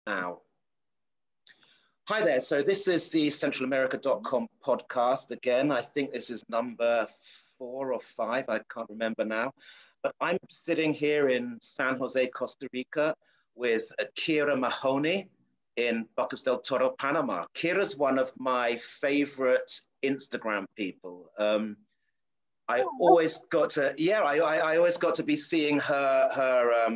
Now, hi there. So this is the CentralAmerica.com podcast again. I think this is number 4 or 5. I can't remember now. But I'm sitting here in San Jose, Costa Rica with Keara Mahoney in Bocas del Toro, Panama. Keara's one of my favorite Instagram people. I always got to, I always got to be seeing her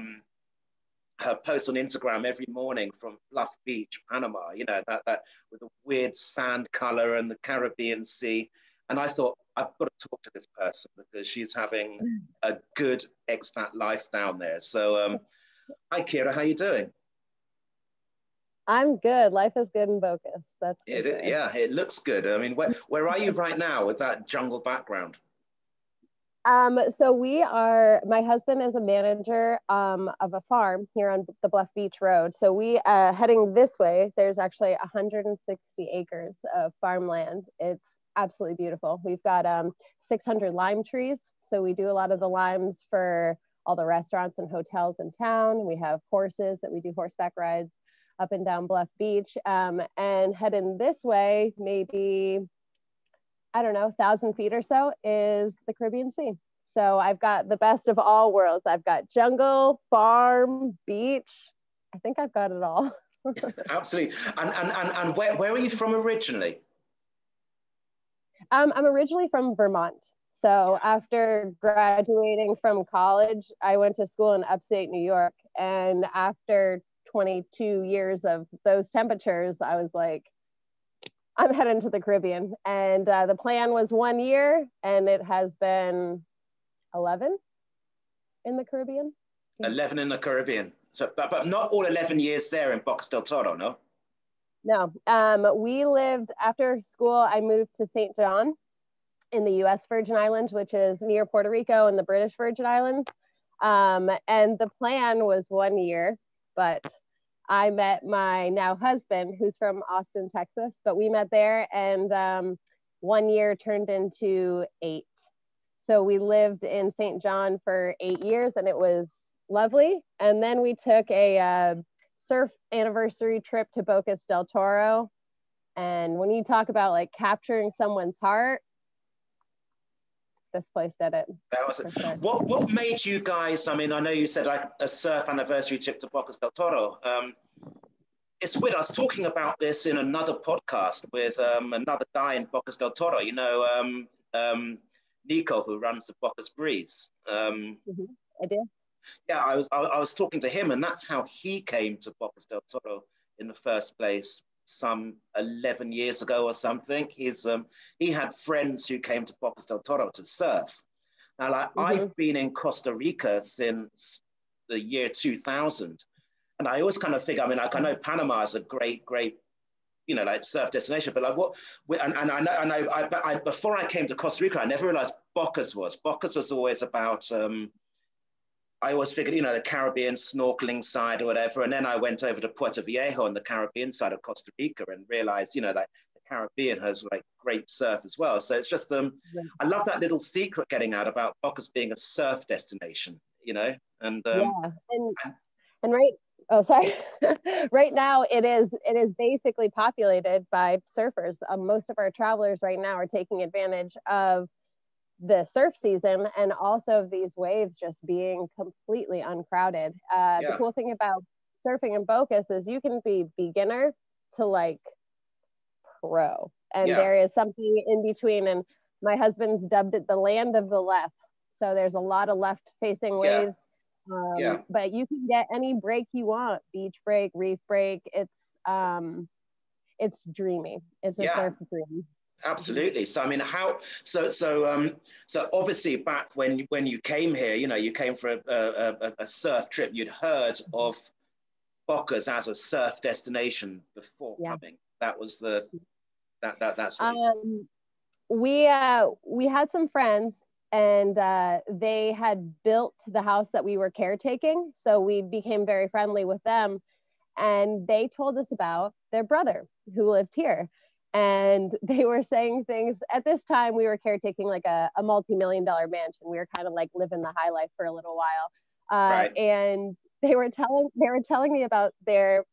post on Instagram every morning from Bluff Beach, Panama, that with the weird sand color and the Caribbean Sea. And I thought, I've got to talk to this person because she's having a good expat life down there. So, hi, Keara, how you doing? I'm good. Life is good in Bocas. That's for sure. Yeah, it looks good. I mean, where are you right now with that jungle background? So my husband is a manager of a farm here on the Bluff Beach Road. So we heading this way, there's actually 160 acres of farmland. It's absolutely beautiful. We've got 600 lime trees. So we do a lot of the limes for all the restaurants and hotels in town. We have horses that we do horseback rides up and down Bluff Beach. And heading this way, maybe, I don't know, 1,000 feet or so is the Caribbean Sea. So I've got the best of all worlds. I've got jungle, farm, beach. I think I've got it all. Absolutely. And where are you from originally? I'm originally from Vermont. So after graduating from college, I went to school in upstate New York. And after 22 years of those temperatures, I was like, I'm heading to the Caribbean. And the plan was 1 year, and it has been 11 in the Caribbean. 11 in the Caribbean. So, but not all 11 years there in Bocas del Toro, no? No. We lived, after school, I moved to St. John in the U.S. Virgin Islands, which is near Puerto Rico and the British Virgin Islands. And the plan was 1 year, but I met my now husband, who's from Austin, Texas, but we met there, and 1 year turned into 8. So we lived in St. John for 8 years, and it was lovely. And then we took a surf anniversary trip to Bocas del Toro. And when you talk about like capturing someone's heart, this place did it. That was it. Sure. What made you guys, I mean, I know you said like a surf anniversary trip to Bocas del Toro. It's weird, I was talking about this in another podcast with another guy in Bocas del Toro, Nico, who runs the Bocas Breeze. I do. Yeah, I was talking to him, and that's how he came to Bocas del Toro in the first place, some 11 years ago or something. He had friends who came to Bocas del Toro to surf. Now, like, I've been in Costa Rica since the year 2000, and I always kind of figure, I mean, like, I know Panama is a great, like surf destination, but like and I know, before I came to Costa Rica, I never realized Bocas was always about, I always figured, the Caribbean snorkeling side or whatever. And then I went over to Puerto Viejo on the Caribbean side of Costa Rica and realized, that the Caribbean has like great surf as well. So it's just, I love that little secret getting out about Bocas being a surf destination, and right. Oh, sorry. Right now, it is basically populated by surfers. Most of our travelers right now are taking advantage of the surf season and also these waves just being completely uncrowded. The cool thing about surfing in Bocas is you can be beginner to like pro, and there is something in between. And my husband's dubbed it the land of the lefts. So there's a lot of left facing waves. But you can get any break you want, beach break, reef break. It's dreamy. It's a surf dream. Absolutely. So I mean, so obviously back when you came here, you came for a surf trip. You'd heard of Bocas as a surf destination before coming. That was that's we had some friends, and they had built the house that we were caretaking, so we became very friendly with them, and they told us about their brother who lived here. And they were saying things. At this time, we were caretaking like a multi-million-dollar mansion. We were kind of like living the high life for a little while. And they were telling me about their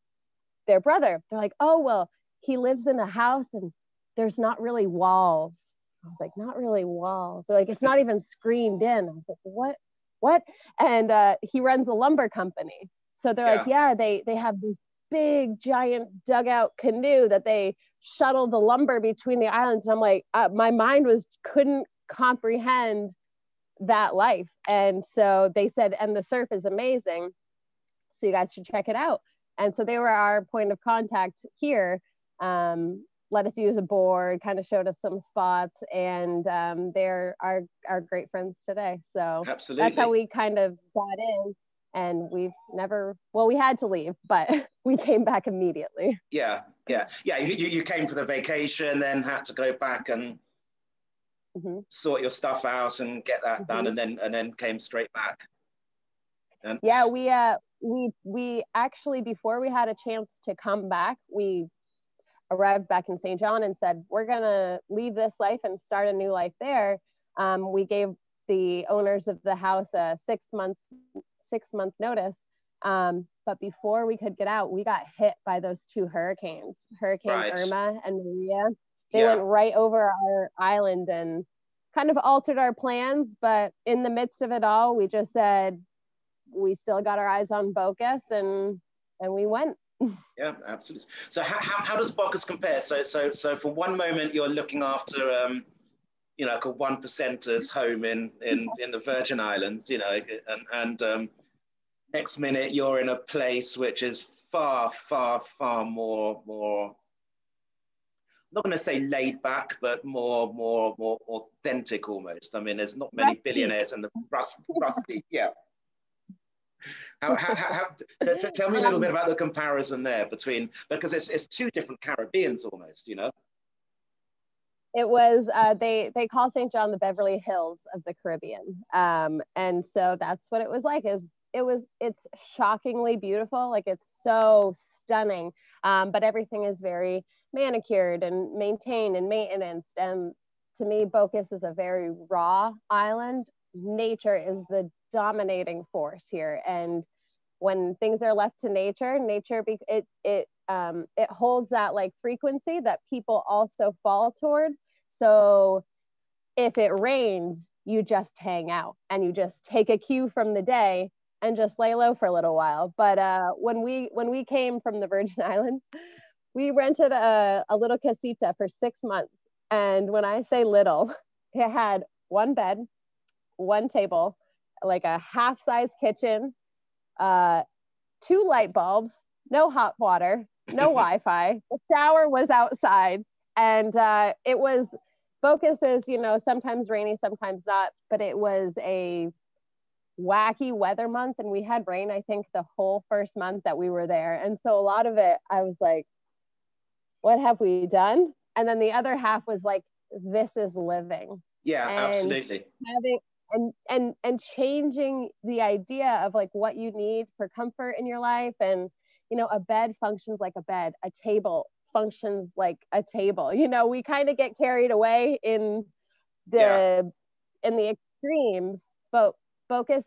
their brother. They're like, oh, well, he lives in a house and there's not really walls. I was like, not really walls. They're like, it's not even screened in. I was like, what? And he runs a lumber company. So they're like, yeah, they have this big giant dugout canoe that they shuttle the lumber between the islands. And I'm like, my mind couldn't comprehend that life. And so they said, and the surf is amazing, so you guys should check it out. And so they were our point of contact here. Let us use a board, kind of showed us some spots, and they're our great friends today. So absolutely, that's how we kind of got in. And we've never, well, we had to leave, but we came back immediately. Yeah. You came for the vacation, then had to go back and sort your stuff out and get that done, and then came straight back. And yeah, we actually, before we had a chance to come back, we arrived back in St. John and said, we're gonna leave this life and start a new life there. We gave the owners of the house a 6-month notice. But before we could get out, we got hit by those 2 hurricanes, Hurricane Irma and Maria. They went right over our island and kind of altered our plans. But in the midst of it all, we just said, we still got our eyes on Bocas, and we went. Yeah, absolutely. So how does Bocas compare? So for one moment you're looking after like a 1%er's home in the Virgin Islands, and next minute you're in a place which is far more, I'm not going to say laid back, but more authentic almost. I mean, there's not many billionaires in the rusty. Yeah. Tell me a little bit about the comparison there because it's 2 different Caribbeans almost, It was they call St. John the Beverly Hills of the Caribbean, and so that's what it was like. It's shockingly beautiful, like it's so stunning, but everything is very manicured and maintained and maintenance. And to me, Bocas is a very raw island. Nature is the dominating force here, and when things are left to nature, it holds that like frequency that people also fall toward. So if it rains, you just hang out and you just take a cue from the day and just lay low for a little while. But when we came from the Virgin Islands, we rented a little casita for 6 months. And when I say little, it had 1 bed, 1 table, like a half-size kitchen, 2 light bulbs, no hot water, no Wi-Fi. The shower was outside, and it was Bocas is, sometimes rainy, sometimes not, but it was a wacky weather month, and we had rain, I think, the whole first month that we were there. And so a lot of it, I was like, what have we done? And then the other half was like, this is living. Yeah, and absolutely. And changing the idea of like what you need for comfort in your life. And, a bed functions like a bed, a table functions like a table. We kind of get carried away in the extremes, but Bocas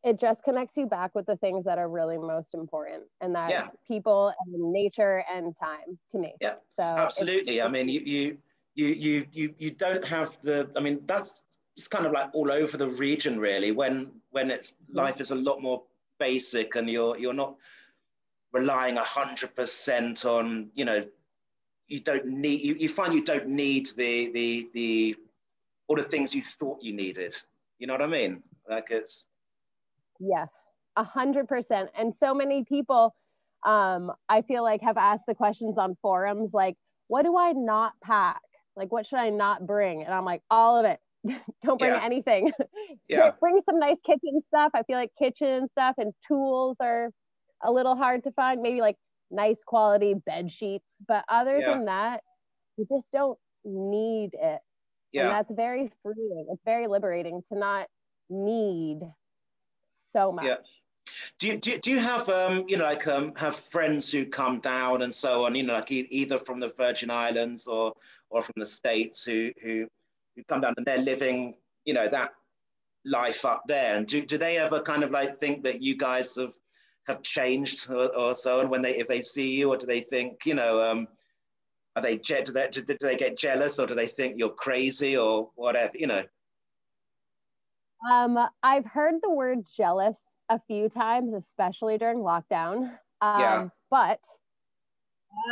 it just connects you back with the things that are really most important, and that's people and nature and time to me. Yeah, so absolutely. I mean, you don't have that's it's kind of like all over the region really, when it's life is a lot more basic, and you're not relying 100% on, you don't need, you find you don't need the all the things you thought you needed. You know what I mean? Like it's. Yes, 100%. And so many people, I feel like, have asked the questions on forums, like, what do I not pack? Like, what should I not bring? And I'm like, all of it. Don't bring anything. Bring some nice kitchen stuff. I feel like kitchen stuff and tools are a little hard to find. Maybe like nice quality bed sheets. But other than that, you just don't need it. Yeah. And that's very freeing. It's very liberating to not need so much. Yeah. Do you have have friends who come down and so on, like either from the Virgin Islands or from the States who come down and they're living, that life up there, and do they ever kind of like think that you guys have have changed or so? And when if they see you, or do they think, are they do they get jealous, or do they think you're crazy or whatever? I've heard the word jealous a few times, especially during lockdown. Yeah. But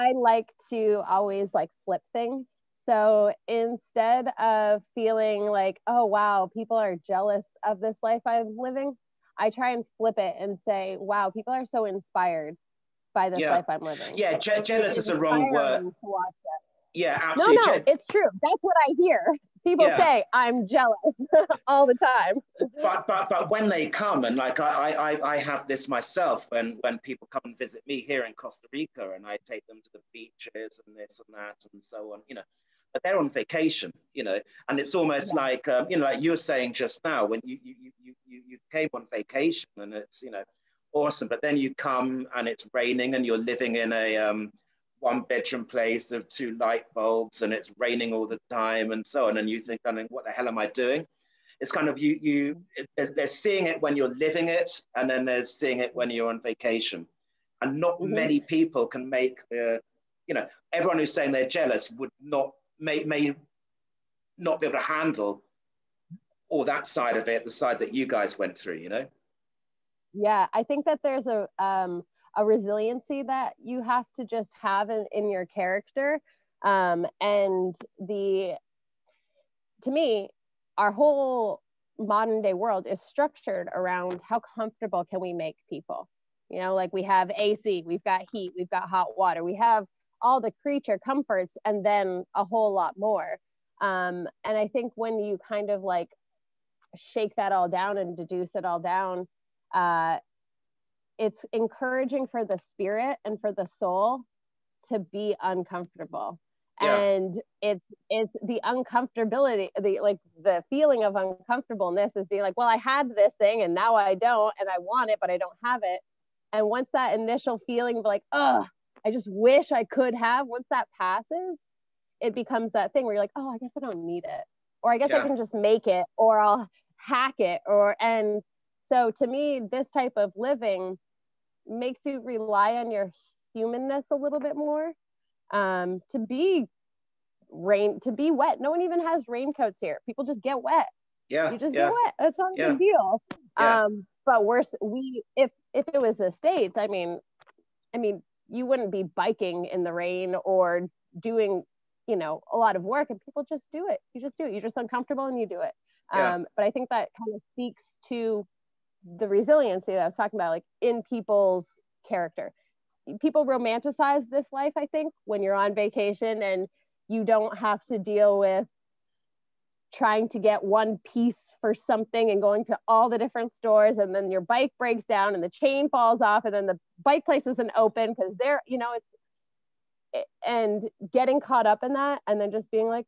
I like to always like flip things. So instead of feeling like, oh, wow, people are jealous of this life I'm living, I try and flip it and say, wow, people are so inspired by this life I'm living. Yeah, jealous is a wrong word. Yeah, absolutely. No, it's true. That's what I hear. People say I'm jealous all the time. But when they come, and like I have this myself, when people come and visit me here in Costa Rica, and I take them to the beaches and this and that and so on, but they're on vacation, and it's almost like like you were saying just now, when you came on vacation, and it's awesome, but then you come and it's raining, and you're living in a one bedroom place of 2 light bulbs, and it's raining all the time and so on, and you think, what the hell am I doing? It's kind of they're seeing it when you're living it, and then they're seeing it when you're on vacation, and not many people can make everyone who's saying they're jealous would not may not be able to handle all that side of it, the side that you guys went through, Yeah, I think that there's a resiliency that you have to just have in your character. And to me, our whole modern day world is structured around how comfortable can we make people. Like we have AC, we've got heat, we've got hot water, we have all the creature comforts, and then a whole lot more. And I think when you kind of like shake that all down and deduce it all down, it's encouraging for the spirit and for the soul to be uncomfortable. And it's the uncomfortability, the feeling of uncomfortableness is being like, well, I had this thing and now I don't, and I want it, but I don't have it. And once that initial feeling of like, oh, I just wish I could have, once that passes, it becomes that thing where you're like, oh, I guess I don't need it, or I guess I can just make it, or I'll hack it, and so to me, this type of living makes you rely on your humanness a little bit more. To be wet. No one even has raincoats here. People just get wet. You just get wet. That's not a big deal. But if it was the States, I mean, you wouldn't be biking in the rain or doing, a lot of work, and people just do it. You just do it. You're just uncomfortable and you do it. But I think that kind of speaks to the resiliency that I was talking about, like in people's character. People romanticize this life, I think, when you're on vacation and you don't have to deal with trying to get one piece for something and going to all the different stores, and then your bike breaks down and the chain falls off, and then the bike place isn't open because they're, and getting caught up in that, and then just being like,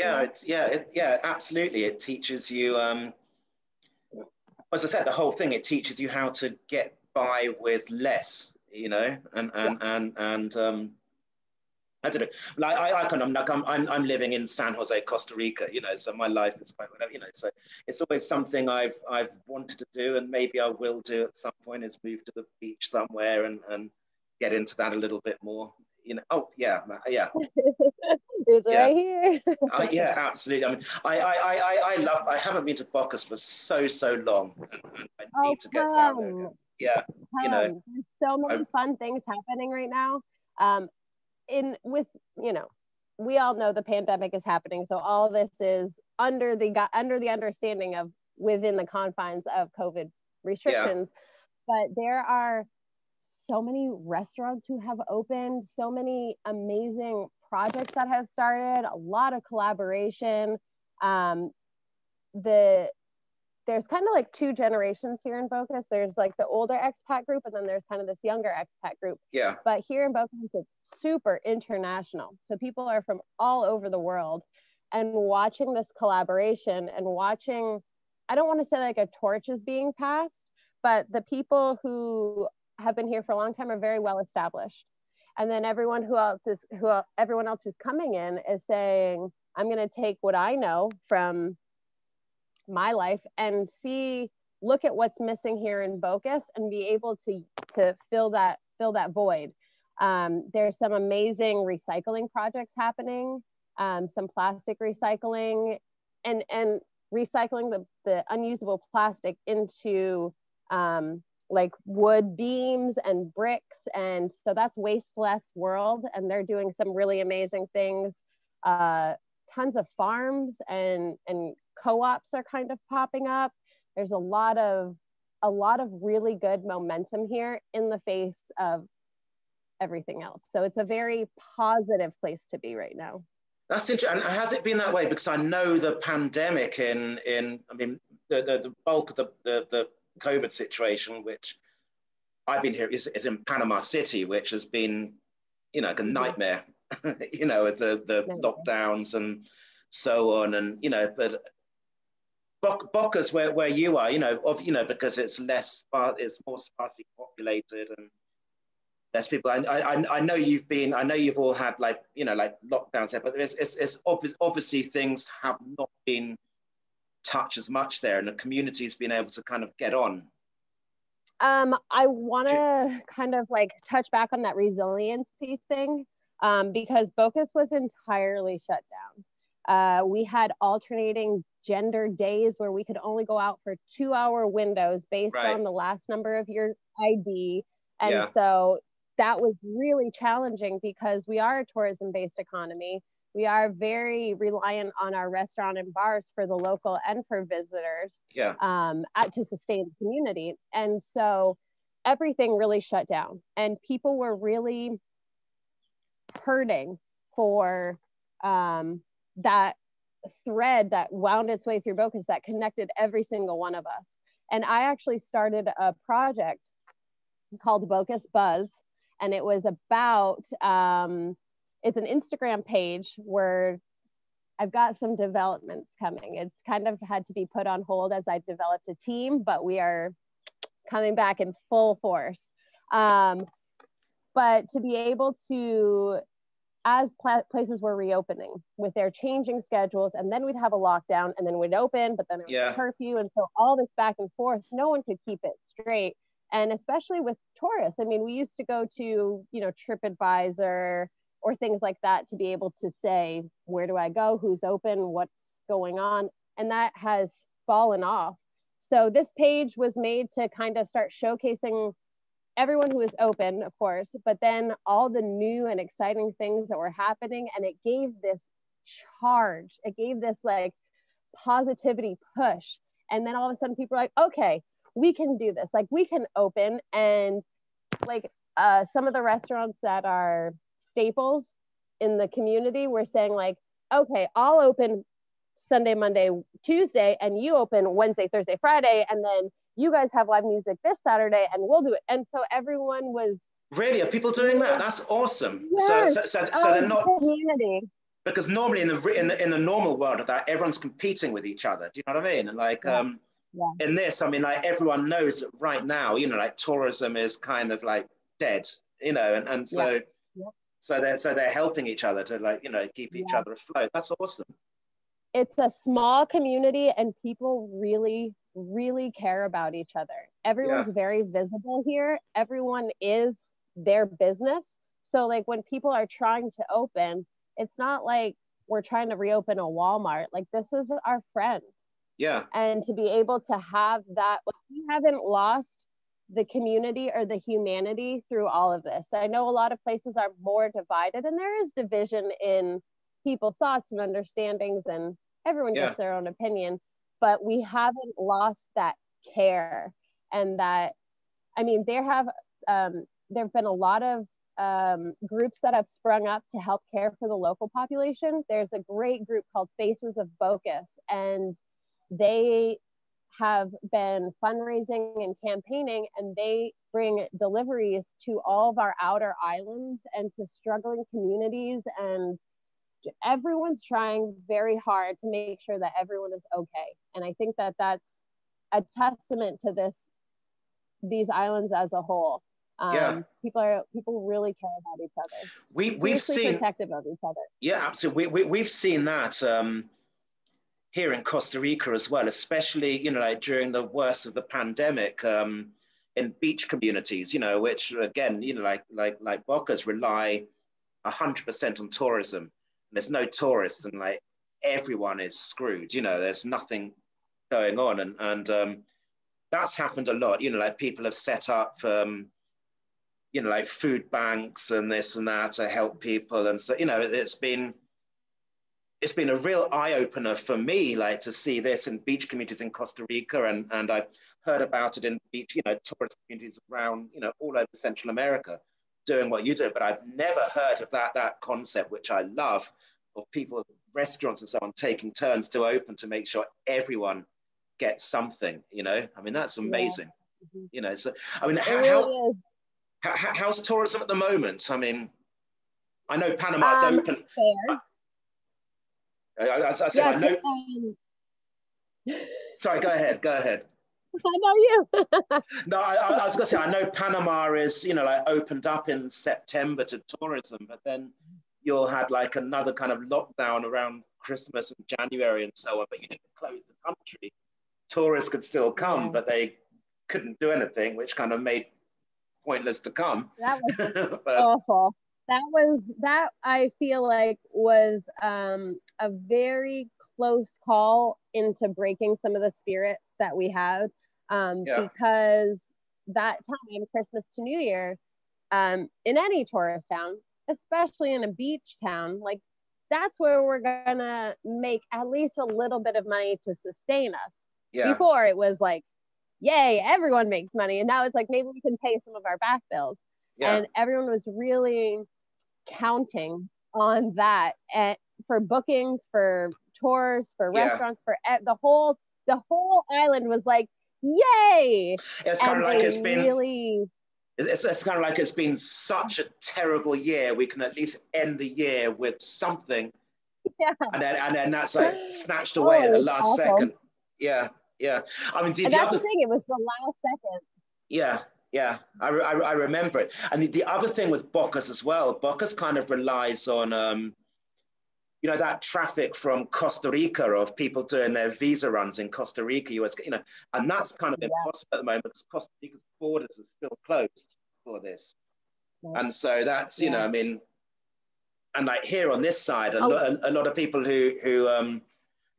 absolutely. It teaches you, as I said, the whole thing, it teaches you how to get by with less, and I don't know. Like I'm living in San Jose, Costa Rica, so my life is quite whatever, so it's always something I've wanted to do, and maybe I will do at some point, is move to the beach somewhere and get into that a little bit more, It's right here. Yeah, absolutely. I mean, I haven't been to Bocas for so long, and I need to get down there again. Yeah, there's so many fun things happening right now. We all know the pandemic is happening, so all this is under the understanding of within the confines of COVID restrictions. But there are so many restaurants who have opened, so many amazing projects that have started, a lot of collaboration. There's kind of like 2 generations here in Bocas. There's like the older expat group, and then there's kind of this younger expat group. But here in Bocas, it's super international. So people are from all over the world, and watching this collaboration and watching, I don't want to say like a torch is being passed, but the people who have been here for a long time are very well established. And then everyone else who's coming in is saying, I'm going to take what I know from my life and see look at what's missing here in Bocas and be able to fill that void. There's some amazing recycling projects happening, some plastic recycling, and recycling the unusable plastic into like wood beams and bricks. And so that's Waste Less World, and they're doing some really amazing things. Tons of farms and co-ops are kind of popping up. There's a lot of really good momentum here in the face of everything else. So it's a very positive place to be right now. That's interesting. And has it been that way? Because I know the pandemic I mean, the bulk of the COVID situation, which I've been here, is in Panama City, which has been, you know, like a nightmare, you know, the lockdowns and so on. And, you know, but Bocas, where you are, you know, because it's more sparsely populated and less people. I know you've all had like, you know, like lockdowns there, but it's obviously things have not been touched as much there, and the community's been able to kind of get on. I want to kind of like touch back on that resiliency thing, because Bocas was entirely shut down. We had alternating gender days where we could only go out for 2-hour windows based on the last number of your ID. And so that was really challenging because we are a tourism-based economy. We are very reliant on our restaurant and bars for the local and for visitors to sustain the community. And so everything really shut down, and people were really hurting for that thread that wound its way through Bocas that connected every single one of us. And I actually started a project called Bocas Buzz, and it was about it's an Instagram page where I've got some developments coming. It's kind of had to be put on hold as I developed a team, but we are coming back in full force. But to be able to, as places were reopening with their changing schedules, and then we'd have a lockdown, and then we'd open, but then it was a curfew. And so all this back and forth, no one could keep it straight. And especially with tourists, I mean, we used to go to, you know, TripAdvisor or things like that to be able to say, where do I go? Who's open? What's going on? And that has fallen off. So this page was made to kind of start showcasing everyone who is open, of course, but then all the new and exciting things that were happening. And it gave this charge. It gave this like positivity push. And then all of a sudden people are like, okay, we can do this. Like we can open. And like some of the restaurants that are staples in the community were saying like, okay, I'll open Sunday, Monday, Tuesday, and you open Wednesday, Thursday, Friday, and then you guys have live music this Saturday and we'll do it. And so everyone was really, are people doing that? That's awesome. Yes. So they're not community. Because normally in the normal world of that, everyone's competing with each other. Do you know what I mean? And like in this, I mean, like everyone knows that right now, you know, like tourism is kind of like dead, you know, and so so they're helping each other to like, you know, keep each other afloat. That's awesome. It's a small community and people really, really care about each other. Everyone's very visible here. Everyone is their business. So like when people are trying to open, it's not like we're trying to reopen a Walmart. Like this is our friend. Yeah. And to be able to have that, we haven't lost the community or the humanity through all of this. I know a lot of places are more divided, and there is division in people's thoughts and understandings, and everyone gets their own opinion, but we haven't lost that care. And that, I mean, there have been a lot of groups that have sprung up to help care for the local population. There's a great group called Faces of Bocas, and they have been fundraising and campaigning, and they bring deliveries to all of our outer islands and to struggling communities, and everyone's trying very hard to make sure that everyone is okay. And I think that that's a testament to these islands as a whole. People really care about each other. We've seen protective of each other. Yeah, absolutely. We've seen that. here in Costa Rica as well, especially, you know, like during the worst of the pandemic, in beach communities, you know, which again, you know, like Bocas rely 100% on tourism. There's no tourists, and like everyone is screwed. You know, there's nothing going on, and that's happened a lot. You know, like people have set up, you know, like food banks and this and that to help people, and so you know, it's been a real eye opener for me, like to see this in beach communities in Costa Rica, and I've heard about it in beach, you know, tourist communities around, you know, all over Central America, doing what you do. But I've never heard of that concept, which I love, of people, restaurants and so on, taking turns to open to make sure everyone gets something. You know, I mean, that's amazing. Yeah. You know, so I mean, how's tourism at the moment? I mean, I know Panama's open. Fair. As I said, I know. Sorry, go ahead. I know you. No, I was going to say, I know Panama is, you know, like opened up in September to tourism, but then you'll have like another kind of lockdown around Christmas and January and so on, but you didn't close the country. Tourists could still come, but they couldn't do anything, which kind of made pointless to come. That was awful. That I feel like was a very close call into breaking some of the spirit that we had, because that time, Christmas to New Year, in any tourist town, especially in a beach town, like that's where we're gonna make at least a little bit of money to sustain us. Before it was like, yay, everyone makes money, and now it's like maybe we can pay some of our back bills. And everyone was really counting on that, and for bookings, for tours, for restaurants, for the whole island was like, yay. It's kind of like it's been really, it's kind of like it's been such a terrible year, we can at least end the year with something. And then that's like snatched away at the last second. I mean, that's the thing, it was the last second. I remember it. And the other thing with Bocas as well, Bocas kind of relies on, you know, that traffic from Costa Rica of people doing their visa runs in Costa Rica, US, you know, and that's kind of impossible at the moment because Costa Rica's borders are still closed for this. And so that's, you know, I mean, and like here on this side, a lot of people who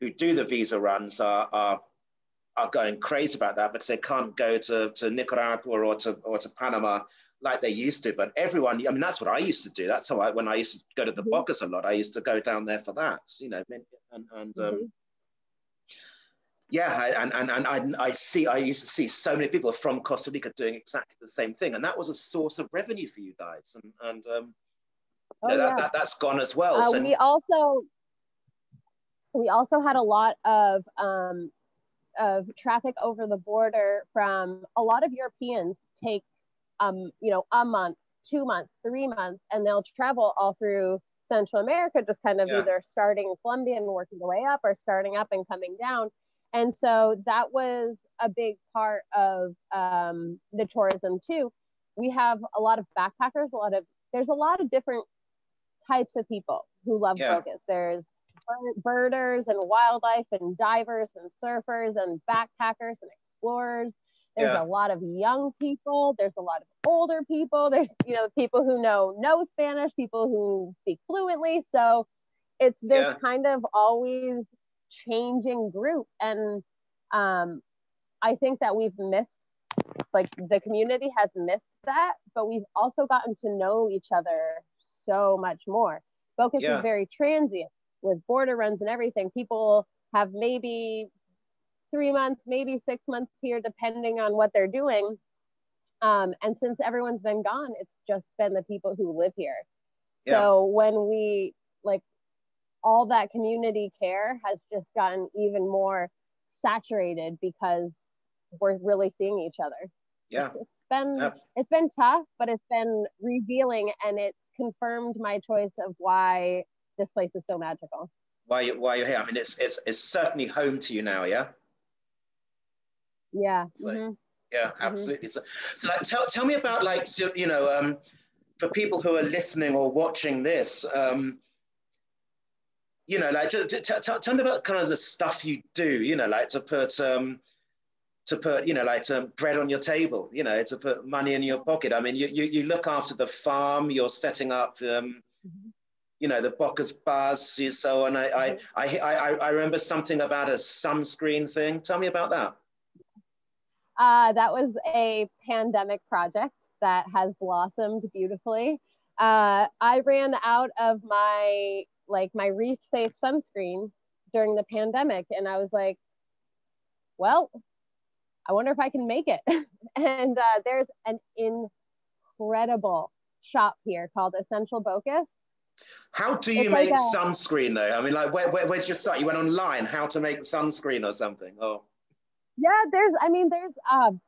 do the visa runs are going crazy about that, because they can't go to Nicaragua or to Panama like they used to. But everyone, I mean, that's what I used to do. That's how when I used to go to the Bocas a lot, I used to go down there for that, you know, and I used to see so many people from Costa Rica doing exactly the same thing, and that was a source of revenue for you guys, and you know, that's gone as well. So we also had a lot of traffic over the border from a lot of Europeans take, you know, a month, 2 months, 3 months, and they'll travel all through Central America, just kind of either starting in Colombia and working their way up, or starting up and coming down. And so that was a big part of the tourism too. We have a lot of backpackers, there's a lot of different types of people who love Bocas. There's birders and wildlife and divers and surfers and backpackers and explorers. There's a lot of young people. There's a lot of older people. There's, you know, people who know no Spanish, people who speak fluently. So it's this kind of always changing group. And I think that we've missed, like the community has missed that, but we've also gotten to know each other so much more. Bocas is very transient with border runs and everything. People have maybe 3 months, maybe 6 months here, depending on what they're doing. And since everyone's been gone, it's just been the people who live here. So when we, like, all that community care has just gotten even more saturated because we're really seeing each other. It's been tough, but it's been revealing, and it's confirmed my choice of why this place is so magical. Why you're here? I mean, it's certainly home to you now, yeah. So, absolutely. So like, tell me about, like, so, you know, for people who are listening or watching this, you know, like tell me about kind of the stuff you do, you know, like to put, you know, like bread on your table, you know, to put money in your pocket. I mean, you look after the farm, you're setting up, you know, the Bocas bars, so on. I remember something about a sunscreen thing. Tell me about that. That was a pandemic project that has blossomed beautifully. I ran out of my reef safe sunscreen during the pandemic, and I was like, well, I wonder if I can make it. And there's an incredible shop here called Essential Bocas. How do you It's like make sunscreen though? I mean, like, where's your site? You went online, how to make sunscreen or something? Oh, yeah, there's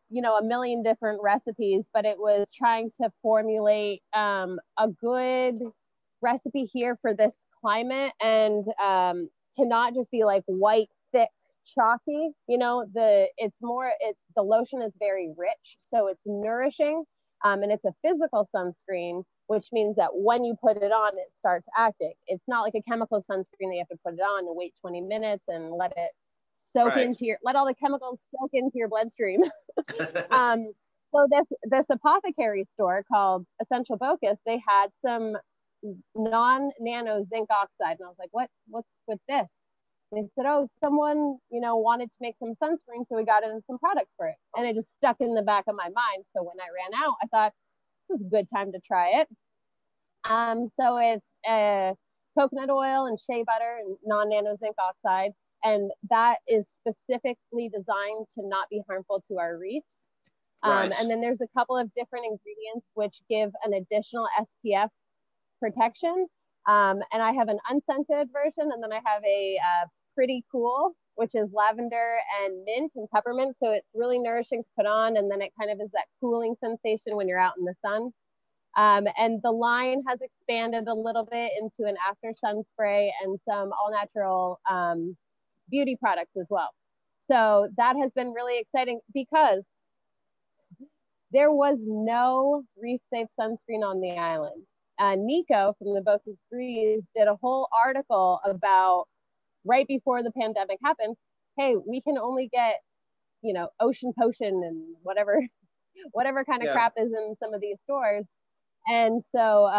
you know, a million different recipes, but it was trying to formulate a good recipe here for this climate, and to not just be like white, thick, chalky. You know, the lotion is very rich, so it's nourishing, and it's a physical sunscreen, which means that when you put it on, it starts acting. It's not like a chemical sunscreen that you have to put it on and wait 20 minutes and let it right. let all the chemicals soak into your bloodstream. So this apothecary store called Essential Bocas, they had some non-nano zinc oxide, and I was like, what's with this? And they said, oh, someone, you know, wanted to make some sunscreen, so we got in some products for it, and it just stuck in the back of my mind. So when I ran out, I thought, this is a good time to try it. So it's coconut oil and shea butter and non-nano zinc oxide, and that is specifically designed to not be harmful to our reefs. Right. And then there's a couple of different ingredients which give an additional SPF protection. And I have an unscented version, and then I have a pretty cool, which is lavender and mint and peppermint. So it's really nourishing to put on, and then it kind of is that cooling sensation when you're out in the sun. And the line has expanded a little bit into an after sun spray and some all natural beauty products as well. So that has been really exciting because there was no reef safe sunscreen on the island. Nico from the Bocas Breeze did a whole article about right before the pandemic happened. Hey, we can only get, you know, Ocean Potion and whatever kind of crap is in some of these stores. And so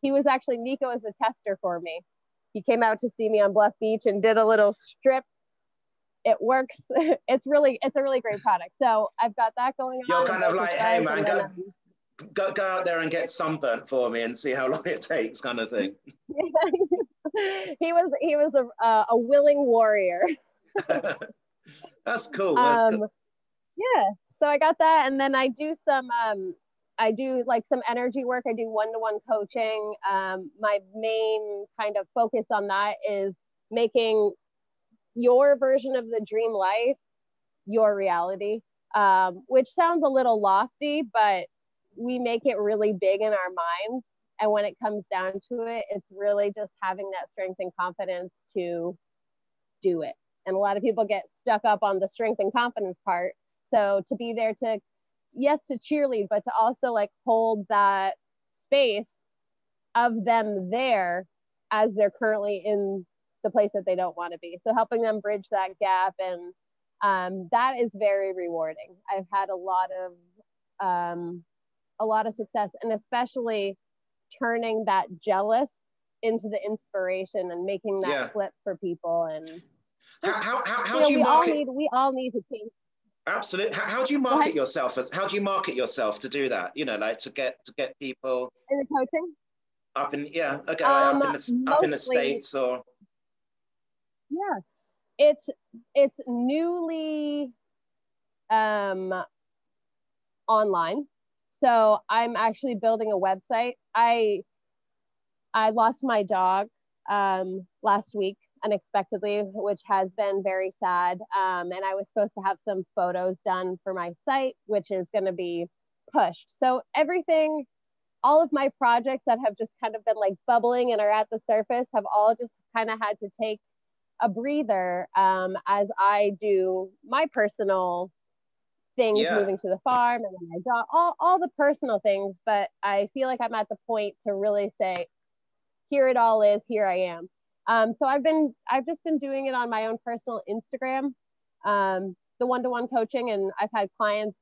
he was actually, Nico as a tester for me. He came out to see me on Bluff Beach and did a little strip. It works. It's a really great product. So I've got that going on. You're kind of like, hey man, go out there and get sunburnt for me and see how long it takes, kind of thing. he was a willing warrior. That's cool. That's cool. Yeah. So I got that, and then I do some like some energy work. I do one-to-one coaching. My main kind of focus on that is making your version of the dream life your reality, which sounds a little lofty, but we make it really big in our minds. And when it comes down to it, it's really just having that strength and confidence to do it. And a lot of people get stuck up on the strength and confidence part. So to be there to, yes, to cheerlead, but to also like hold that space of them there as they're currently in the place that they don't want to be. So helping them bridge that gap, and that is very rewarding. I've had a lot of success, and especially turning that jealous into the inspiration and making that flip for people. And how do you market? We all need to change. Absolutely. How do you market yourself? How do you market yourself to do that? You know, like to get people in the coaching up in up in the States, or it's newly online. So I'm actually building a website. I lost my dog last week unexpectedly, which has been very sad. And I was supposed to have some photos done for my site, which is going to be pushed. So all of my projects that have just kind of been like bubbling and are at the surface have all just kind of had to take a breather as I do my personal things, moving to the farm and then my dog, all the personal things. But I feel like I'm at the point to really say, here it all is, here I am. So I've just been doing it on my own personal Instagram, the one-to-one coaching, and I've had clients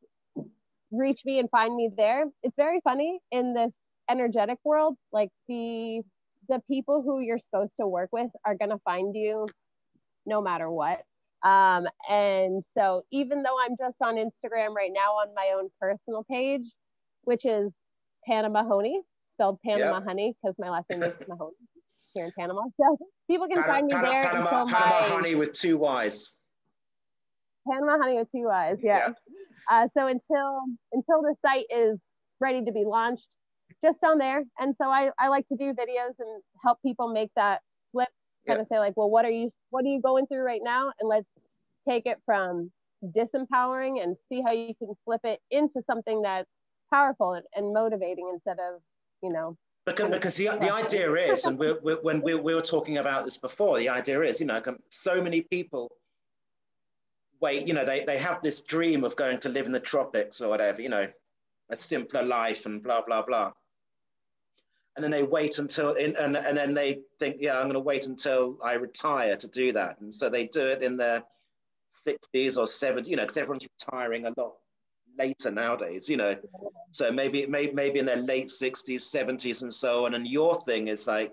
reach me and find me there. It's very funny in this energetic world. Like the people who you're supposed to work with are gonna find you no matter what. And so even though I'm just on Instagram right now on my own personal page, which is Panama Mahoney, spelled Panama Honey, because my last name is Mahoney here in Panama. So people can find me there. Panama Honey with 2 Y's. Panama Honey with 2 Y's, yeah. So until the site is ready to be launched, just on there. And so I like to do videos and help people make that flip, kind of say like, well, what are you going through right now? And let's take it from disempowering and see how you can flip it into something that's powerful and motivating instead of, you know. Because the idea is, and when we were talking about this before, the idea is, you know, so many people wait, you know, they have this dream of going to live in the tropics or whatever, you know, a simpler life and blah, blah, blah. And then they wait until, and then they think, yeah, I'm going to wait until I retire to do that. And so they do it in their 60s or 70s, you know, because everyone's retiring a lot later nowadays, you know. So maybe in their late 60s, 70s and so on. And your thing is like,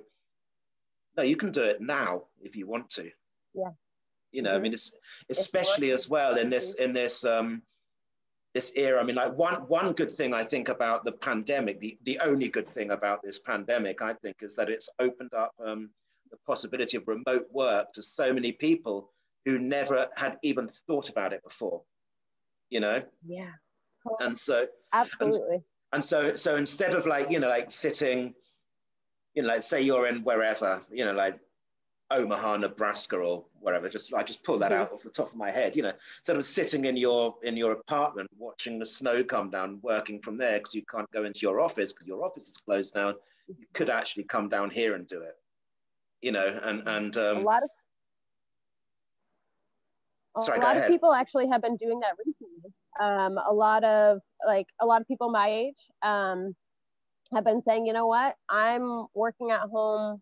no, you can do it now if you want to. Yeah. You know, I mean, it's especially as well in this this era. I mean, like one good thing I think about the pandemic, the only good thing about this pandemic, I think, is that it's opened up the possibility of remote work to so many people who never had even thought about it before, you know? Yeah. And so, absolutely. And so instead of like, you know, like sitting, you know, like say you're in wherever, you know, like Omaha, Nebraska or wherever, I just pull that out off the top of my head, you know, sort of sitting in your apartment, watching the snow come down, working from there because you can't go into your office because your office is closed down. You could actually come down here and do it, you know, and a lot of people actually have been doing that recently. A lot of people my age have been saying, you know what, I'm working at home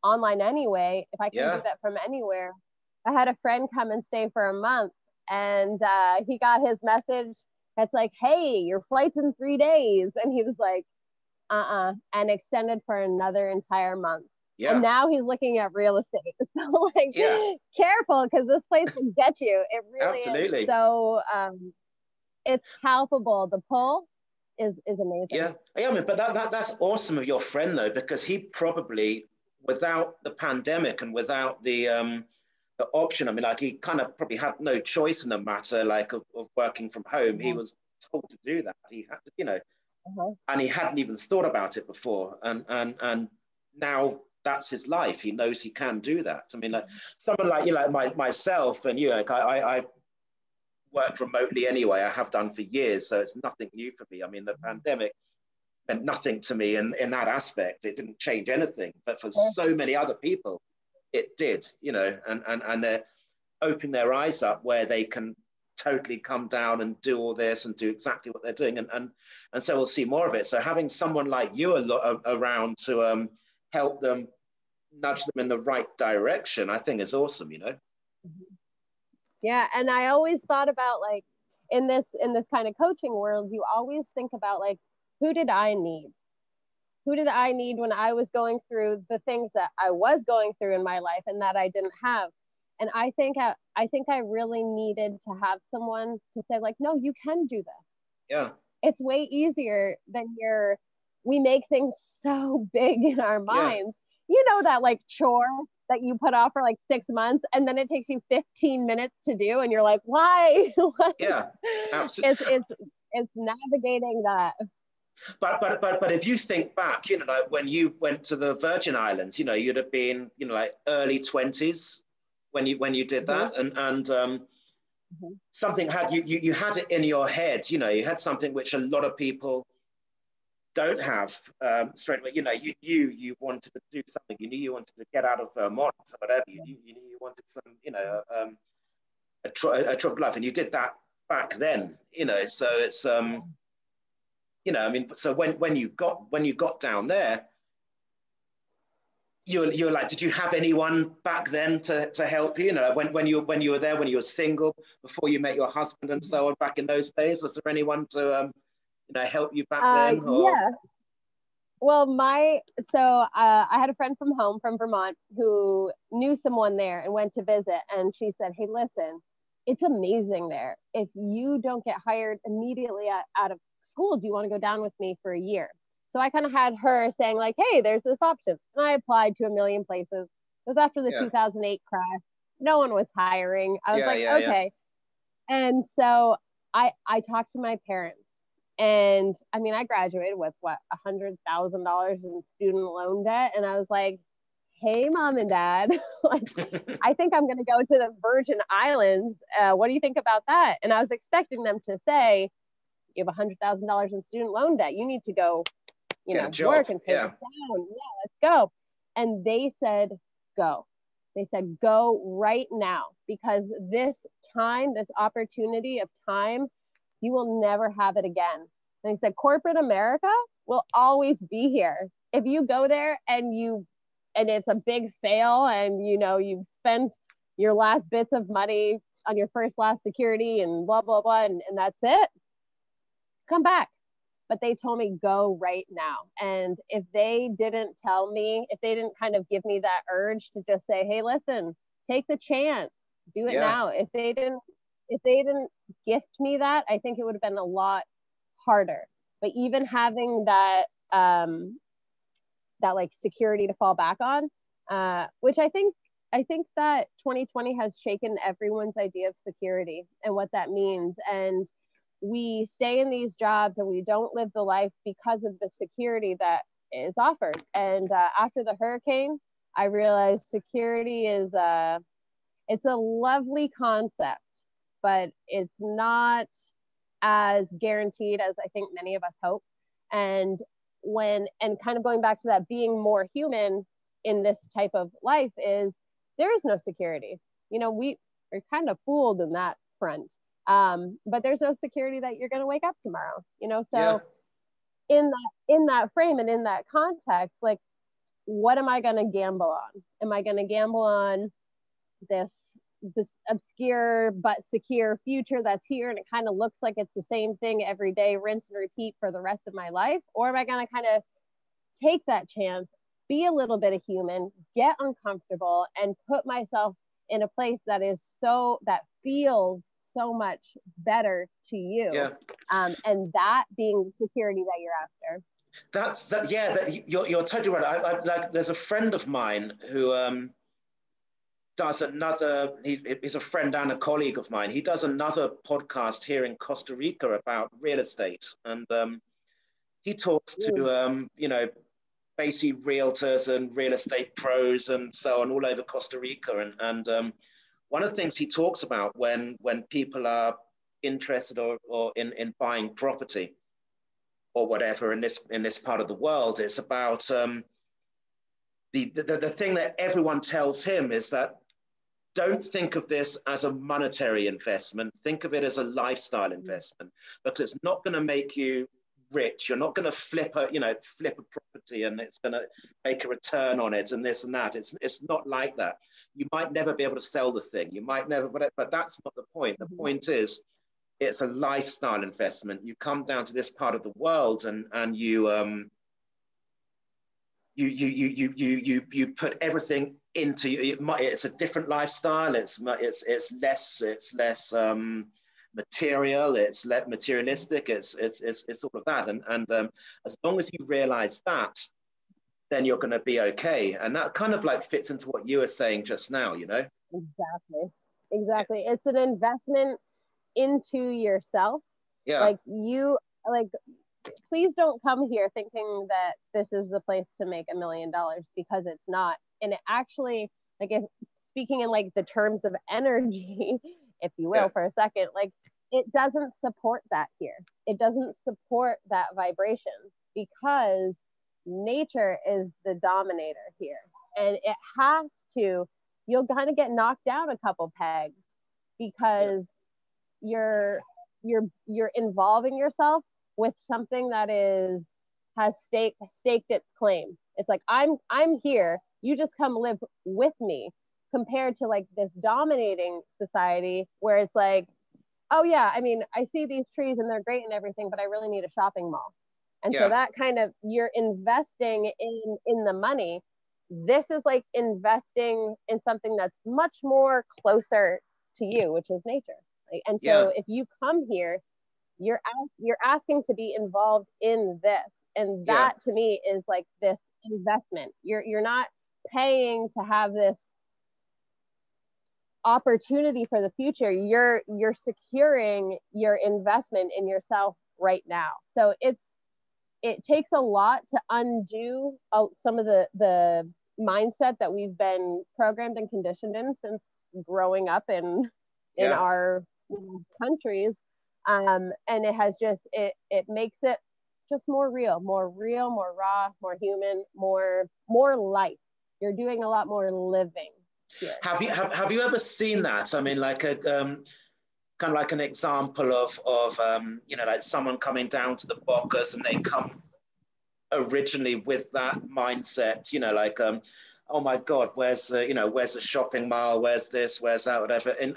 online anyway. If I can do that from anywhere. I had a friend come and stay for a month, and he got his message that's like, hey, your flight's in 3 days. And he was like, and extended for another entire month. Yeah. And now he's looking at real estate. So like, careful, because this place will get you. It really is. So it's palpable. The pull is amazing. Yeah, I mean, but that's awesome of your friend though, because he probably, without the pandemic and without the option, I mean, like he kind of probably had no choice in the matter, like of working from home. He was told to do that. He had to, you know, and he hadn't even thought about it before. And now that's his life. He knows he can do that. I mean, like someone like you, like myself, and you, like I worked remotely anyway. I have done for years, so it's nothing new for me. I mean, the pandemic meant nothing to me in that aspect. It didn't change anything, but for so many other people, it did, you know, and they're opening their eyes up where they can totally come down and do all this and do exactly what they're doing. And so we'll see more of it. So having someone like you around to help them, nudge them in the right direction, I think is awesome, you know? Yeah, and I always thought about like, in this kind of coaching world, you always think about like, who did I need? Who did I need when I was going through the things that I was going through in my life and that I didn't have? And I think I really needed to have someone to say like, no, you can do this. Yeah. It's way easier than we make things so big in our minds. You know, that like chore that you put off for like 6 months and then it takes you 15 minutes to do. And you're like, why? Yeah, absolutely. It's navigating that. But if you think back, you know, like when you went to the Virgin Islands, you know, you'd have been, you know, like early 20s when you did that, and something had you had it in your head, you know, you had something which a lot of people don't have straight away. You know, you wanted to do something, you knew you wanted to get out of Vermont or whatever, you knew you wanted some, you know, a troubled life, and you did that back then, you know. So it's you know, I mean, so when you got down there, you're like, did you have anyone back then to help you? You know, when you were there, when you were single, before you met your husband and so on, back in those days, was there anyone to help you back then? Or? Yeah. Well, I had a friend from home from Vermont who knew someone there and went to visit, and she said, "Hey, listen, it's amazing there. If you don't get hired immediately out of school, do you want to go down with me for a year?" So I kind of had her saying like, "Hey, there's this option," and I applied to a million places. It was after the 2008 crash. No one was hiring. I was okay. And so I talked to my parents. And I mean, I graduated with what, $100,000 in student loan debt. And I was like, "Hey, mom and dad, like, I think I'm going to go to the Virgin Islands. What do you think about that?" And I was expecting them to say, "You have $100,000 in student loan debt. You need to go, work and pay this down. Yeah, let's go." And they said, "Go." They said, "Go right now, because this opportunity of time, you will never have it again." And he said, "Corporate America will always be here. If you go there and it's a big fail, and you've spent your last bits of money on your last security and blah, blah, blah, and that's it, come back." But they told me, "Go right now." And if they didn't kind of give me that urge to just say, "Hey, listen, take the chance, do it now." If they didn't gift me that, I think it would have been a lot harder. But even having that like security to fall back on, which I think that 2020 has shaken everyone's idea of security and what that means. And we stay in these jobs and we don't live the life because of the security that is offered. And after the hurricane, I realized security is it's a lovely concept, but it's not as guaranteed as I think many of us hope. And kind of going back to that, being more human in this type of life, is there is no security. We're kind of fooled in that front. But there's no security that you're going to wake up tomorrow, so in that frame and in that context, like, what am I going to gamble on? Am I going to gamble on this obscure but secure future that's here, and it kind of looks like it's the same thing every day, rinse and repeat for the rest of my life? Or am I going to kind of take that chance, be a little bit of human, get uncomfortable, and put myself in a place that feels so much better to you? And that being the security that you're after. You're totally right. Like, there's a friend of mine who does he's a friend and a colleague of mine. He does another podcast here in Costa Rica about real estate. And he talks to, basically realtors and real estate pros and so on all over Costa Rica. And one of the things he talks about when people are interested or in buying property or whatever in this part of the world, it's about the thing that everyone tells him is that don't think of this as a monetary investment. Think of it as a lifestyle investment, because it's not going to make you rich. You're not going to flip a property and it's going to make a return on it and this and that. It's not like that. You might never be able to sell the thing. You might never, but that's not the point. The point is, it's a lifestyle investment. You come down to this part of the world and you put everything into it's a different lifestyle. It's less material. It's less materialistic. It's all of that. And as long as you realize that, then you're going to be okay. And that kind of like fits into what you were saying just now. Exactly. It's an investment into yourself. Please don't come here thinking that this is the place to make $1 million, because it's not. And it actually, like, if speaking in like the terms of energy, if you will, for a second, like, it doesn't support that here. It doesn't support that vibration, because nature is the dominator here. And it has to, you'll kind of get knocked down a couple pegs, because you're involving yourself with something that has staked its claim. It's like, I'm here you just come live with me, compared to like this dominating society where it's like, oh yeah, I mean, I see these trees and they're great and everything, but I really need a shopping mall. And so Yeah. that kind of, you're investing in the money. This is like investing in something that's much more closer to you, which is nature. Like, and so Yeah. if you come here, you're asking to be involved in this, and Yeah. that to me is like this investment. You're not paying to have this opportunity for the future. You're securing your investment in yourself right now. So it takes a lot to undo some of the mindset that we've been programmed and conditioned in since growing up in Yeah. our countries. And it has just, it makes it just more real, more raw, more human, more life. You're doing a lot more living here. Have you ever seen that? I mean, like a kind of like an example of you know, like someone coming down to the Bocas and they come originally with that mindset, you know, like oh my God, where's you know, where's the shopping mall, where's this, where's that, whatever, and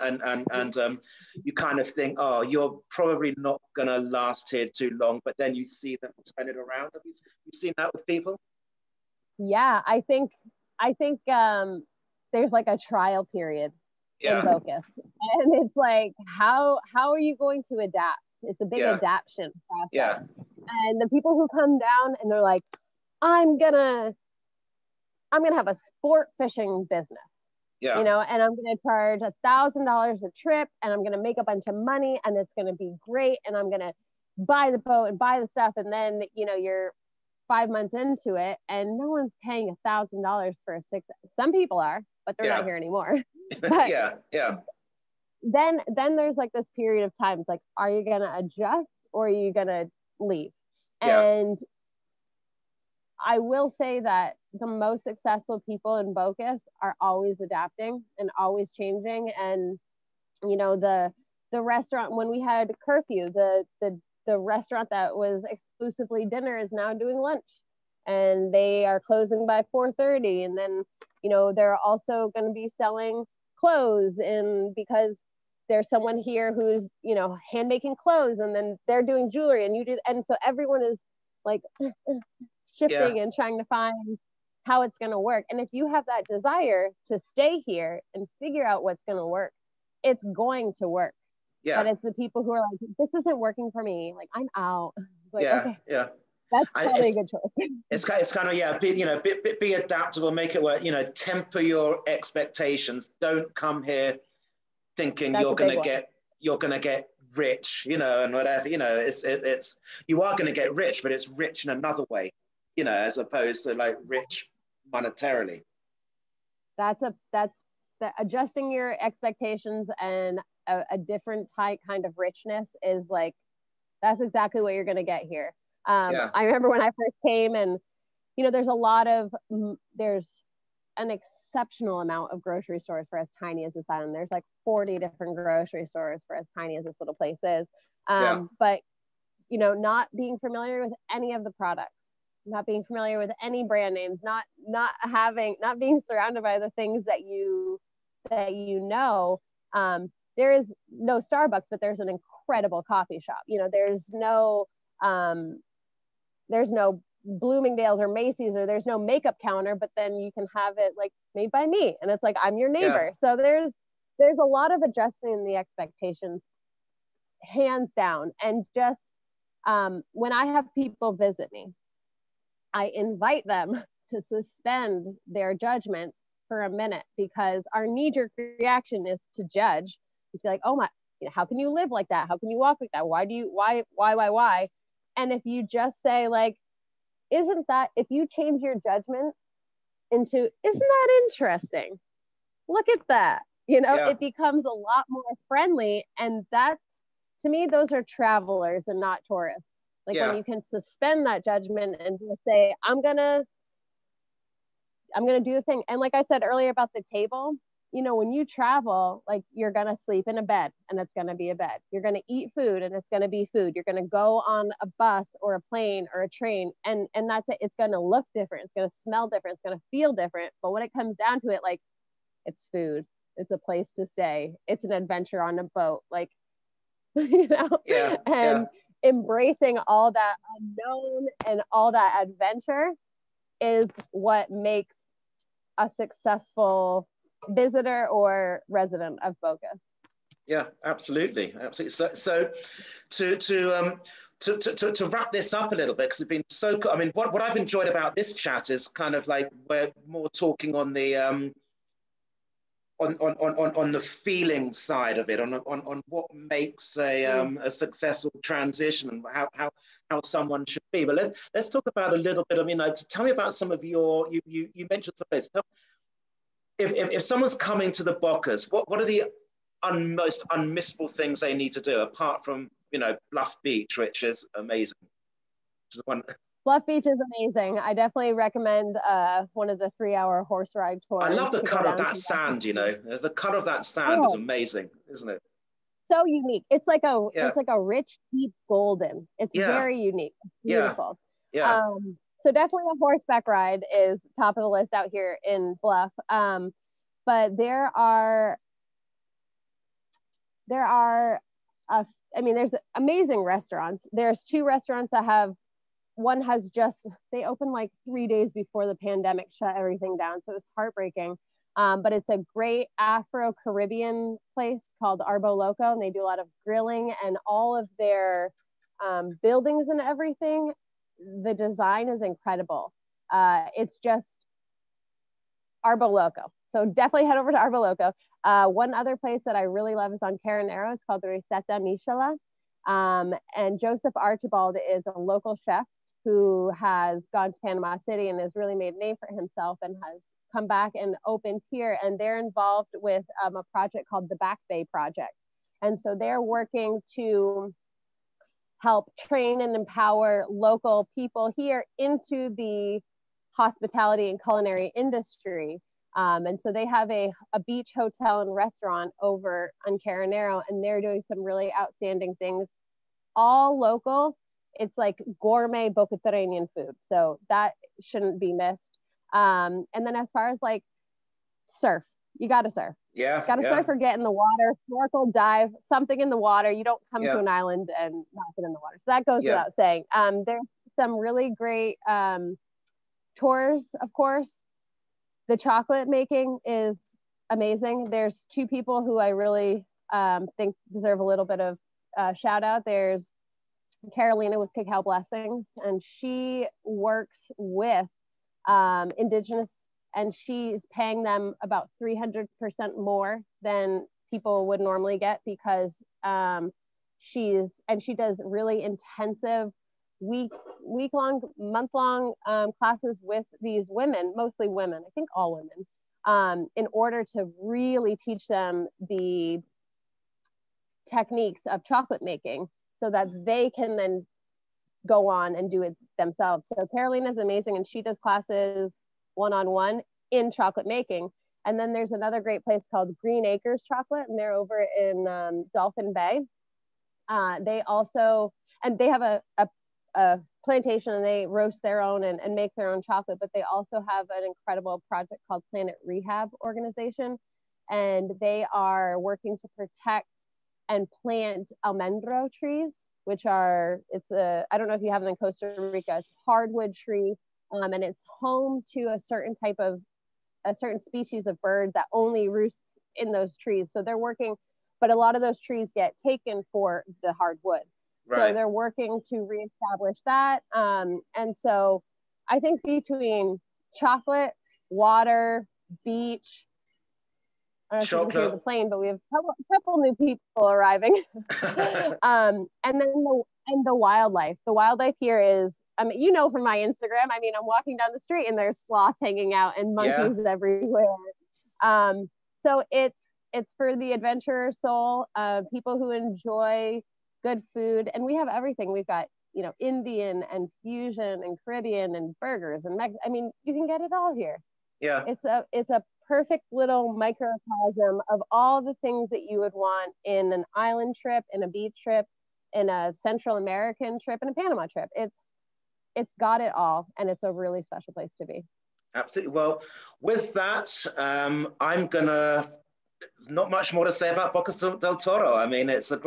you kind of think, oh, you're probably not gonna last here too long, but then you see them turn it around. Have you seen that with people? Yeah, I think there's like a trial period in Yeah. Bocas, and it's like, how are you going to adapt? It's a big Yeah. adaptation process. Yeah. And the people who come down and they're like, I'm gonna have a sport fishing business, Yeah. you know, and I'm gonna charge $1,000 a trip, and I'm gonna make a bunch of money, and it's gonna be great, and I'm gonna buy the boat and buy the stuff, and then, you know, you're 5 months into it and no one's paying $1,000 for a 6. Some people are, but they're not here anymore. But Yeah. Yeah. then there's like this period of time. It's like, are you gonna adjust or are you gonna leave? Yeah. And I will say that the most successful people in Bocas are always adapting and always changing. And you know, the restaurant, when we had curfew, the restaurant that was exclusively dinner is now doing lunch, and they are closing by 4:30. And then, you know, they're also going to be selling clothes, and because there's someone here who's, you know, hand making clothes, and then they're doing jewelry, and you do, and so everyone is like shifting and trying to find how it's going to work. And if you have that desire to stay here and figure out what's going to work, it's going to work. Yeah. But it's the people who are like, this isn't working for me, like, I'm out. Like, Yeah. okay, Yeah. that's probably a good choice. It's kind of, yeah, you know, be adaptable, make it work, you know, temper your expectations. Don't come here thinking That's you're gonna get rich, you know, and whatever, you know, it's you are gonna get rich, but it's rich in another way, you know, as opposed to like rich monetarily. That's the adjusting your expectations, and a different kind of richness is like, that's exactly what you're going to get here. I remember when I first came, and you know, there's an exceptional amount of grocery stores for as tiny as this island. There's like 40 different grocery stores for as tiny as this little place is. But you know, not being familiar with any of the products, not being familiar with any brand names, not being surrounded by the things that you know. There is no Starbucks, but there's an incredible coffee shop. You know, there's no Bloomingdale's or Macy's, or there's no makeup counter, but then you can have it like made by me, and it's like, I'm your neighbor. So there's a lot of adjusting in the expectations, hands down. And just when I have people visit me, I invite them to suspend their judgments for a minute, because our knee-jerk reaction is to judge. You feel like, oh my, you know, how can you live like that? How can you walk like that? Why? And if you just say like, if you change your judgment into, isn't that interesting? Look at that. You know, it becomes a lot more friendly. And that's, to me, those are travelers and not tourists. Like when you can suspend that judgment and just say, I'm gonna do the thing. And like I said earlier about the table, you know, when you travel, like you're going to sleep in a bed and it's going to be a bed. You're going to eat food and it's going to be food. You're going to go on a bus or a plane or a train and that's it. It's going to look different. It's going to smell different. It's going to feel different. But when it comes down to it, like it's food. It's a place to stay. It's an adventure on a boat. Like, you know, and embracing all that unknown and all that adventure is what makes a successful visitor or resident of Bocas. Yeah, absolutely. So to wrap this up a little bit, because it's been so cool. I mean, what I've enjoyed about this chat is kind of like we're more talking on the on the feeling side of it, on what makes a successful transition and how someone should be. But let's talk about a little bit. I mean, tell me about some of your you mentioned some of this. If someone's coming to the Bocas, what are the most unmissable things they need to do apart from, you know, Bluff Beach, which is amazing? Bluff Beach is amazing. I definitely recommend one of the 3-hour horse ride tours. I love the cut of that sand, you know. The cut of that sand is amazing, isn't it? So unique. It's like a rich, deep golden. It's very unique. It's beautiful. Yeah. So definitely a horseback ride is top of the list out here in Bluff. But there's amazing restaurants. There's 2 restaurants that one has they opened like 3 days before the pandemic shut everything down. So it was heartbreaking. But it's a great Afro-Caribbean place called Arbo Loco, and they do a lot of grilling, and all of their buildings and everything. The design is incredible. It's just Arbo Loco. So definitely head over to Arbo Loco. One other place that I really love is on Caranero. It's called the Risetta Michela. And Joseph Archibald is a local chef who has gone to Panama City and has really made a name for himself and has come back and opened here. And they're involved with a project called the Back Bay Project. And so they're working to help train and empower local people here into the hospitality and culinary industry. And so they have a beach hotel and restaurant over on Caranero, and they're doing some really outstanding things, all local. It's like gourmet Bocaterranean food. So that shouldn't be missed. And then as far as like surf, you got to surf. Yeah. Got to surf or get in the water, snorkel, dive, something in the water. You don't come to an island and not get in the water. So that goes without saying. There's some really great tours, of course. The chocolate making is amazing. There's 2 people who I really think deserve a little bit of shout out. There's Carolina with Cacao Blessings, and she works with Indigenous, and she's paying them about 300% more than people would normally get because she does really intensive week-long, month-long classes with these women, mostly women, I think all women, in order to really teach them the techniques of chocolate making so that they can then go on and do it themselves. So Carolina is amazing, and she does classes one-on-one in chocolate making. And then there's another great place called Green Acres Chocolate, and they're over in Dolphin Bay. They have a plantation, and they roast their own and make their own chocolate, but they also have an incredible project called Planet Rehab Organization, and they are working to protect and plant almendro trees, which I don't know if you have them in Costa Rica. It's a hardwood tree, and it's home to a certain species of bird that only roosts in those trees. So they're working, but a lot of those trees get taken for the hardwood. Right. So they're working to reestablish that. And so I think between chocolate, water, beach, I don't know if you can hear the plane, but we have a couple new people arriving. And then the wildlife. The wildlife here is, you know, from my Instagram, I mean, I'm walking down the street and there's sloths hanging out and monkeys everywhere. So it's for the adventurer soul, people who enjoy good food, and we have everything. We've got, you know, Indian and fusion and Caribbean and burgers and I mean, you can get it all here. Yeah. It's a perfect little microcosm of all the things that you would want in an island trip, in a beach trip, in a Central American trip, and a Panama trip. It's got it all, and it's a really special place to be. Absolutely. Well, with that, I'm gonna not much more to say about Bocas del Toro. I mean, it's a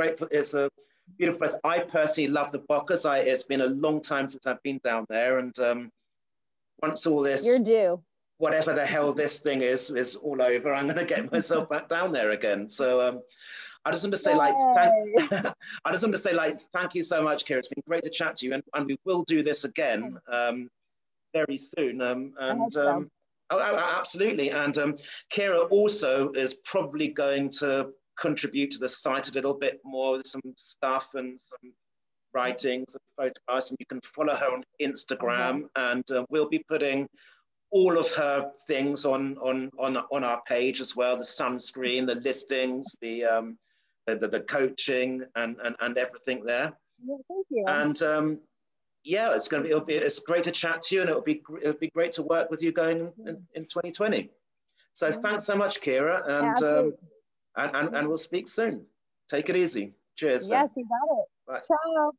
beautiful place. I personally love the Bocas. It's been a long time since I've been down there, and once all this, you're due. Whatever the hell this thing is all over, I'm gonna get myself back down there again. So I just want to say I just want to say thank you so much, Keara. It's been great to chat to you, and we will do this again very soon. Absolutely. And Keara also is probably going to contribute to the site a little bit more with some stuff and some writings and photographs, and you can follow her on Instagram, and we'll be putting all of her things on our page as well, the sunscreen, the listings, the coaching and everything there. Yeah, thank you. And yeah, it's great to chat to you, and it'll be great to work with you going in 2020. So thanks so much, Keara, and we'll speak soon. Take it easy. Cheers. Yes, you got it. Bye. Ciao.